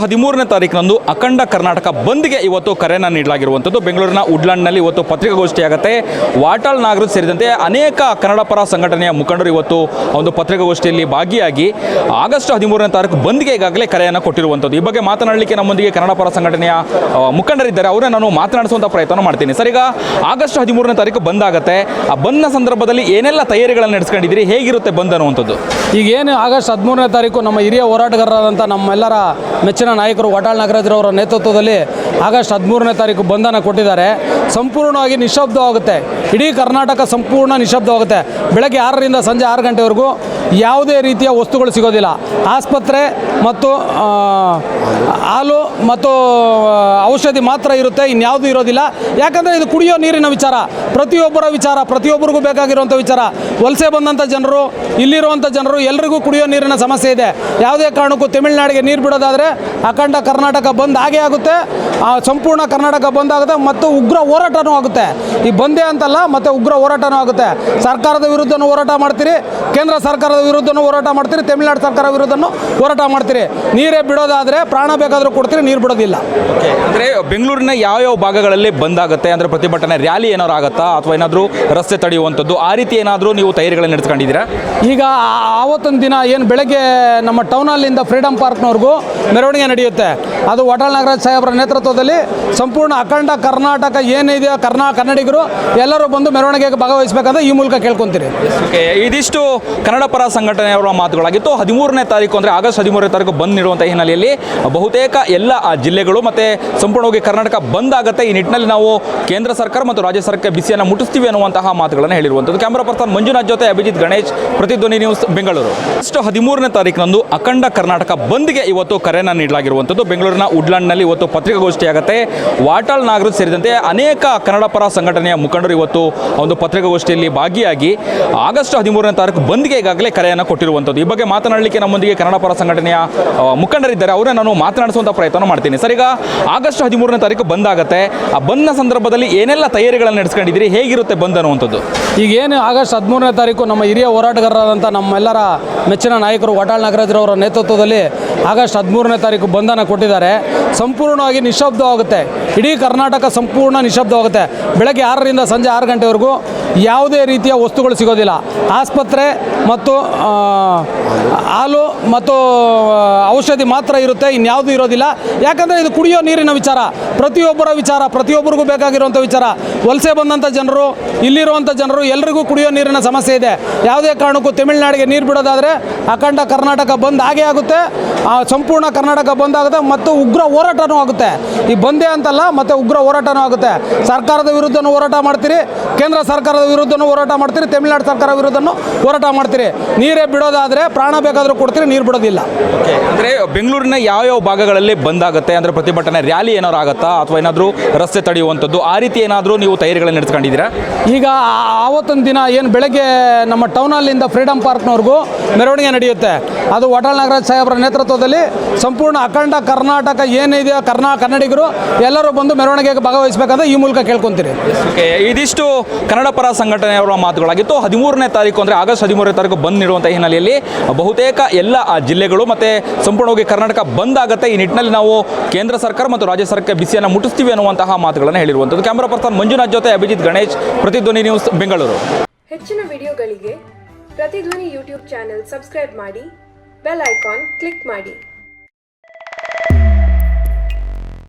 13ನೇ ತಾರೀಕಿನಂದು ಅಖಂಡ ಕರ್ನಾಟಕ ಬಂದ್ಗೆ ಇವತ್ತು ಕರೆಯನ್ನು ನೀಡಲಾಗಿರುವಂಥದ್ದು. ಬೆಂಗಳೂರಿನ ವುಡ್ಲ್ಯಾಂಡ್ನಲ್ಲಿ ಇವತ್ತು ಪತ್ರಿಕಾಗೋಷ್ಠಿ ಆಗುತ್ತೆ. ವಾಟಾಳ್ ನಾಗರಾಜ್ ಸೇರಿದಂತೆ ಅನೇಕ ಕನ್ನಡ ಪರ ಸಂಘಟನೆಯ ಮುಖಂಡರು ಇವತ್ತು ಒಂದು ಪತ್ರಿಕಾಗೋಷ್ಠಿಯಲ್ಲಿ ಭಾಗಿಯಾಗಿ ಆಗಸ್ಟ್ 13ನೇ ತಾರೀಕು ಬಂದ್ಗೆ ಈಗಾಗಲೇ ಕರೆಯನ್ನು ಕೊಟ್ಟಿರುವಂಥದ್ದು. ಈ ಬಗ್ಗೆ ಮಾತನಾಡಲಿಕ್ಕೆ ನಮ್ಮೊಂದಿಗೆ ಕನ್ನಡ ಪರ ಸಂಘಟನೆಯ ಮುಖಂಡರಿದ್ದಾರೆ. ಅವರೇ ನಾನು ಮಾತನಾಡಿಸುವಂಥ ಪ್ರಯತ್ನ ಮಾಡ್ತೀನಿ. ಸರ್, ಈಗ ಆಗಸ್ಟ್ 13ನೇ ತಾರೀಕು ಬಂದ್ ಆಗುತ್ತೆ. ಆ ಬಂದ್ನ ಸಂದರ್ಭದಲ್ಲಿ ಏನೆಲ್ಲ ತಯಾರಿಗಳನ್ನು ನಡೆಸ್ಕೊಂಡಿದ್ದೀರಿ, ಹೇಗಿರುತ್ತೆ ಬಂದ್ ಅನ್ನುವಂಥದ್ದು? ಈಗ ಏನು ಆಗಸ್ಟ್ 13ನೇ ತಾರೀಕು ನಮ್ಮ ಹಿರಿಯ ಹೋರಾಟಗಾರರಾದಂಥ ನಮ್ಮೆಲ್ಲರ ಮೆಚ್ಚಿನ ನಾಯಕರು ವಾಟಾಳ್ ನಾಗರಾಜ್ರವರ ನೇತೃತ್ವದಲ್ಲಿ ಆಗಸ್ಟ್ 13ನೇ ತಾರೀಕು ಬಂಧನ ಕೊಟ್ಟಿದ್ದಾರೆ. ಸಂಪೂರ್ಣವಾಗಿ ನಿಶಬ್ದವಾಗುತ್ತೆ. ಇಡೀ ಕರ್ನಾಟಕ ಸಂಪೂರ್ಣ ನಿಶಬ್ದವಾಗುತ್ತೆ. ಬೆಳಗ್ಗೆ 6ರಿಂದ ಸಂಜೆ 6 ಗಂಟೆವರೆಗೂ ಯಾವುದೇ ರೀತಿಯ ವಸ್ತುಗಳು ಸಿಗೋದಿಲ್ಲ. ಆಸ್ಪತ್ರೆ ಮತ್ತು ಹಾಲು ಮತ್ತು ಔಷಧಿ ಮಾತ್ರ ಇರುತ್ತೆ, ಇನ್ಯಾವುದೂ ಇರೋದಿಲ್ಲ. ಯಾಕಂದರೆ ಇದು ಕುಡಿಯೋ ನೀರಿನ ವಿಚಾರ, ಪ್ರತಿಯೊಬ್ಬರ ವಿಚಾರ, ಪ್ರತಿಯೊಬ್ಬರಿಗೂ ಬೇಕಾಗಿರುವಂಥ ವಿಚಾರ. ವಲಸೆ ಬಂದಂಥ ಜನರು, ಇಲ್ಲಿರುವಂಥ ಜನರು ಎಲ್ಲರಿಗೂ ಕುಡಿಯೋ ನೀರಿನ ಸಮಸ್ಯೆ ಇದೆ. ಯಾವುದೇ ಕಾರಣಕ್ಕೂ ತಮಿಳುನಾಡಿಗೆ ನೀರು ಬಿಡೋದಾದರೆ ಅಖಂಡ ಕರ್ನಾಟಕ ಬಂದ್ ಆಗೇ ಆಗುತ್ತೆ. ಸಂಪೂರ್ಣ ಕರ್ನಾಟಕ ಬಂದ್ ಆಗುತ್ತೆ ಮತ್ತು ಉಗ್ರ ಹೋರಾಟನೂ ಆಗುತ್ತೆ. ಈ ಬಂದೇ ಅಂತಲ್ಲ, ಮತ್ತು ಉಗ್ರ ಹೋರಾಟನೂ ಆಗುತ್ತೆ. ಸರ್ಕಾರದ ವಿರುದ್ಧನೂ ಹೋರಾಟ ಮಾಡ್ತೀರಿ, ಕೇಂದ್ರ ಸರ್ಕಾರದ ವಿರುದ್ಧನೂ ಹೋರಾಟ ಮಾಡ್ತೀರಿ, ತಮಿಳುನಾಡು ಸರ್ಕಾರ ವಿರುದ್ಧನೂ ಹೋರಾಟ ಮಾಡ್ತೀರಿ. ನೀರೇ ಬಿಡೋದಾದರೆ ಪ್ರಾಣ ಬೇಕಾದರೂ ಕೊಡ್ತೀರಿ, ನೀರು ಬಿಡೋದಿಲ್ಲ. ಅಂದರೆ ಬೆಂಗಳೂರಿನ ಯಾವ ಭಾಗಗಳಲ್ಲಿ ಬಂದ್ ಆಗುತ್ತೆ, ಅಂದರೆ ಪ್ರತಿಭಟನೆ ರ್ಯಾಲಿ ಏನಾದ್ರು ಆಗುತ್ತಾ ಅಥವಾ ಏನಾದರೂ ರಸ್ತೆ ತಡೆಯುವಂಥದ್ದು, ಆ ರೀತಿ ಏನಾದರೂ ನೀವು ತಯಾರಿಗಳನ್ನು ನಡೆಸ್ಕೊಂಡಿದ್ದೀರಾ? ಈಗ ಆವತ್ತೊಂದು ದಿನ ಏನು ಬೆಳಗ್ಗೆ ನಮ್ಮ ಟೌನಲ್ಲಿಂದ ಫ್ರೀಡಮ್ ಪಾರ್ಕ್ನವರೆಗೂ ಮೆರವಣಿಗೆ ನಡೆಯುತ್ತೆ. ಅದು ವಾಟಾಳ್ ನಾಗರಾಜ್ ಸಾಹೇಬರ ನೇತೃತ್ವದಲ್ಲಿ ಸಂಪೂರ್ಣ ಅಖಂಡ ಕರ್ನಾಟಕ ಏನಿದೆ ಕನ್ನಡಿಗರು ಎಲ್ಲರೂ ಬಂದು ಮೆರವಣಿಗೆಗೆ ಭಾಗವಹಿಸಬೇಕಂತ ಈ ಮೂಲಕ ಕೇಳ್ಕೊತೀರಿ. ಇದಿಷ್ಟು ಕನ್ನಡ ಪರ ಸಂಘಟನೆಯವರ ಮಾತುಗಳಾಗಿತ್ತು. 13ನೇ ತಾರೀಕು ಅಂದರೆ ಆಗಸ್ಟ್ 13ನೇ ತಾರೀಕು ಬಂದ್ ನೀಡುವಂಥ ಹಿನ್ನೆಲೆಯಲ್ಲಿ ಬಹುತೇಕ ಎಲ್ಲ ಜಿಲ್ಲೆಗಳು ಮತ್ತು ಸಂಪೂರ್ಣವಾಗಿ ಕರ್ನಾಟಕ ಬಂದ್ ಆಗುತ್ತೆ. ಈ ನಿಟ್ಟಿನಲ್ಲಿ ನಾವು ಕೇಂದ್ರ ಸರ್ಕಾರ ಮತ್ತು ರಾಜ್ಯ ಸರ್ಕಾರಕ್ಕೆ ಬಿಸಿಯನ್ನು ಮುಟ್ಟಿಸ್ತೀವಿ ಅನ್ನುವಂತಹ ಮಾತುಗಳನ್ನು ಹೇಳಿರುವಂಥದ್ದು. ಕ್ಯಾಮರಾ ಪರ್ಸನ್ ಮಂಜುನಾಥ್ ಜೊತೆ ಅಭಿಜಿತ್ ಗಣೇಶ್, ಪ್ರತಿಧ್ವನಿ ನ್ಯೂಸ್, ಬೆಂಗಳೂರು. ಆಗಸ್ಟ್ 13ನೇ ತಾರೀಕಿನಂದು ಅಖಂಡ ಕರ್ನಾಟಕ ಬಂದ್ಗೆ ಇವತ್ತು ಕರೆಯನ್ನು ನೀಡಲಾಗಿರುವಂಥದ್ದು. ಬೆಂಗಳೂರಿನ ವುಡ್ಲ್ಯಾಂಡ್ನಲ್ಲಿ ಇವತ್ತು ಪತ್ರಿಕಾಗೋಷ್ಠಿ ಆಗುತ್ತೆ. ವಾಟಾಳ್ ನಾಗರಾಜ್ ಸೇರಿದಂತೆ ಅನೇಕ ಕನ್ನಡ ಪರ ಸಂಘಟನೆಯ ಮುಖಂಡರು ಇವತ್ತು ಒಂದು ಪತ್ರಿಕಾಗೋಷ್ಠಿಯಲ್ಲಿ ಭಾಗಿಯಾಗಿ ಆಗಸ್ಟ್ 13ನೇ ತಾರೀಕು ಬಂದ್ಗೆ ಈಗಾಗಲೇ ಕರೆಯನ್ನು ಕೊಟ್ಟಿರುವಂಥದ್ದು. ಈ ಬಗ್ಗೆ ಮಾತನಾಡಲಿಕ್ಕೆ ನಮ್ಮೊಂದಿಗೆ ಕನ್ನಡ ಪರ ಸಂಘಟನೆಯ ಮುಖಂಡರಿದ್ದಾರೆ. ಅವರೇ ನಾನು ಮಾತನಾಡಿಸುವಂಥ ಪ್ರಯತ್ನ ಮಾಡ್ತೀನಿ. ಸರ್, ಈಗ ಆಗಸ್ಟ್ 13ನೇ ತಾರೀಕು ಬಂದ್ ಆಗುತ್ತೆ. ಆ ಬಂದ್ನ ಸಂದರ್ಭದಲ್ಲಿ ಏನೆಲ್ಲ ತಯಾರಿಗಳನ್ನು ನಡೆಸ್ಕೊಂಡಿದ್ದೀರಿ, ಹೇಗಿರುತ್ತೆ ಬಂದ್ ಅನ್ನುವಂಥದ್ದು? ಈಗ ಏನು ಆಗಸ್ಟ್ 13ನೇ ತಾರೀಕು ನಮ್ಮ ಹಿರಿಯ ಹೋರಾಟಗಾರರಾದಂಥ ನಮ್ಮೆಲ್ಲರ ಮೆಚ್ಚಿನ ನಾಯಕರು ವಾಟಾಳ್ ನಾಗರಾಜ್ರವರ ನೇತೃತ್ವದಲ್ಲಿ ಆಗಸ್ಟ್ 13ನೇ ತಾರೀಕು ಬಂಧನ ಕೊಟ್ಟಿದ್ದಾರೆ. ಸಂಪೂರ್ಣವಾಗಿ ನಿಶಬ್ದವಾಗುತ್ತೆ. ಇಡೀ ಕರ್ನಾಟಕ ಸಂಪೂರ್ಣ ನಿಶಬ್ದವಾಗುತ್ತೆ. ಬೆಳಗ್ಗೆ 6ರಿಂದ ಸಂಜೆ 6 ಗಂಟೆವರೆಗೂ ಯಾವುದೇ ರೀತಿಯ ವಸ್ತುಗಳು ಸಿಗೋದಿಲ್ಲ. ಆಸ್ಪತ್ರೆ ಮತ್ತು ಹಾಲು ಮತ್ತು ಔಷಧಿ ಮಾತ್ರ ಇರುತ್ತೆ, ಇನ್ಯಾವುದೂ ಇರೋದಿಲ್ಲ. ಯಾಕಂದರೆ ಇದು ಕುಡಿಯೋ ನೀರಿನ ವಿಚಾರ, ಪ್ರತಿಯೊಬ್ಬರ ವಿಚಾರ, ಪ್ರತಿಯೊಬ್ಬರಿಗೂ ಬೇಕಾಗಿರುವಂಥ ವಿಚಾರ. ವಲಸೆ ಬಂದಂಥ ಜನರು, ಇಲ್ಲಿರುವಂಥ ಜನರು ಎಲ್ಲರಿಗೂ ಕುಡಿಯೋ ನೀರಿನ ಸಮಸ್ಯೆ ಇದೆ. ಯಾವುದೇ ಕಾರಣಕ್ಕೂ ತಮಿಳುನಾಡಿಗೆ ನೀರು ಬಿಡೋದಾದರೆ ಅಖಂಡ ಕರ್ನಾಟಕ ಬಂದ್ ಆಗೇ ಆಗುತ್ತೆ. ಸಂಪೂರ್ಣ ಕರ್ನಾಟಕ ಬಂದ್ ಆಗುತ್ತೆ ಮತ್ತು ಉಗ್ರ ಹೋರಾಟನೂ ಆಗುತ್ತೆ. ಈ ಬಂದೇ ಅಂತಲ್ಲ, ಮತ್ತು ಉಗ್ರ ಹೋರಾಟನೂ ಆಗುತ್ತೆ. ಸರ್ಕಾರದ ವಿರುದ್ಧನೂ ಹೋರಾಟ ಮಾಡ್ತೀರಿ, ಕೇಂದ್ರ ಸರ್ಕಾರದ ವಿರುದ್ಧನೂ ಹೋರಾಟ ಮಾಡ್ತೀರಿ, ತಮಿಳುನಾಡು ಸರ್ಕಾರ ವಿರುದ್ಧನೂ ಹೋರಾಟ ಮಾಡ್ತೀರಿ. ನೀರೇ ಬಿಡೋದಾದರೆ ಪ್ರಾಣ ಬೇಕಾದರೂ ಕೊಡ್ತೀರಿ, ನೀರು ಬಿಡೋದಿಲ್ಲ. ಅಂದರೆ ಬೆಂಗಳೂರಿನ ಯಾವ ಭಾಗಗಳಲ್ಲಿ ಬಂದ್ ಆಗುತ್ತೆ, ಅಂದರೆ ಪ್ರತಿಭಟನೆ ರ್ಯಾಲಿ ಏನಾದ್ರು ಆಗುತ್ತಾ ಅಥವಾ ಏನಾದರೂ ರಸ್ತೆ ತಡೆಯುವಂಥದ್ದು, ಆ ರೀತಿ ಏನಾದರೂ ನೀವು ತಯಾರಿಗಳನ್ನು ನಡೆಸ್ಕೊಂಡಿದ್ದೀರಾ? ಈಗ ಆವತ್ತೊಂದು ದಿನ ಏನು ಬೆಳಗ್ಗೆ ನಮ್ಮ ಟೌನಲ್ಲಿಂದ ಫ್ರೀಡಮ್ ಪಾರ್ಕ್ನವರೆಗೂ ಮೆರವಣಿಗೆ ನಡೆಯುತ್ತೆ. ಅದು ವಾಟಾಳ್ ನಾಗರಾಜ್ ಸಾಹೇಬರ ನೇತೃತ್ವದಲ್ಲಿ ಸಂಪೂರ್ಣ ಅಖಂಡ ಕರ್ನಾಟಕ ಏನಿದೆ ಕನ್ನಡಿಗರು ಎಲ್ಲರೂ ಬಂದು ಮೆರವಣಿಗೆಗೆ ಭಾಗವಹಿಸಬೇಕಂತ ಈ ಮೂಲಕ ಕೇಳ್ಕೊತೀರಿ. ಇದಿಷ್ಟು ಕನ್ನಡ ಪರ ಸಂಘಟನೆಯವರ ಮಾತುಗಳಾಗಿತ್ತು. 13ನೇ ತಾರೀಕು ಅಂದರೆ ಆಗಸ್ಟ್ 13ನೇ ತಾರೀಕು ಬಂದ್ ನೀಡುವಂಥ ಹಿನ್ನೆಲೆಯಲ್ಲಿ ಬಹುತೇಕ ಎಲ್ಲ ಜಿಲ್ಲೆಗಳು ಮತ್ತು ಸಂಪೂರ್ಣವಾಗಿ ಕರ್ನಾಟಕ ಬಂದ್ ಆಗುತ್ತೆ. ಈ ನಿಟ್ಟಿನಲ್ಲಿ ನಾವು ಕೇಂದ್ರ ಸರ್ಕಾರ ಮತ್ತು ರಾಜ್ಯ ಸರ್ಕಾರಕ್ಕೆ ಬಿಸಿಯನ್ನು ಮುಟ್ಟಿಸ್ತೀವಿ ಅನ್ನುವಂತಹ ಮಾತುಗಳನ್ನು ಹೇಳಿರುವಂಥದ್ದು. ಕ್ಯಾಮರಾ ಪರ್ಸನ್ ಮಂಜುನಾಥ್ ಜೊತೆ ಅಭಿಜಿತ್ ಗಣೇಶ್, ಪ್ರತಿಧ್ವನಿ ನ್ಯೂಸ್, ಬೆಂಗಳೂರು. ಹೆಚ್ಚಿನ ವಿಡಿಯೋಗಳಿಗೆ ಪ್ರತಿಧ್ವನಿ ಯೂಟ್ಯೂಬ್ ಚಾನೆಲ್ ಸಬ್ಸ್ಕ್ರೈಬ್ ಮಾಡಿ, ಬೆಲ್ ಐಕಾನ್ ಕ್ಲಿಕ್ ಮಾಡಿ.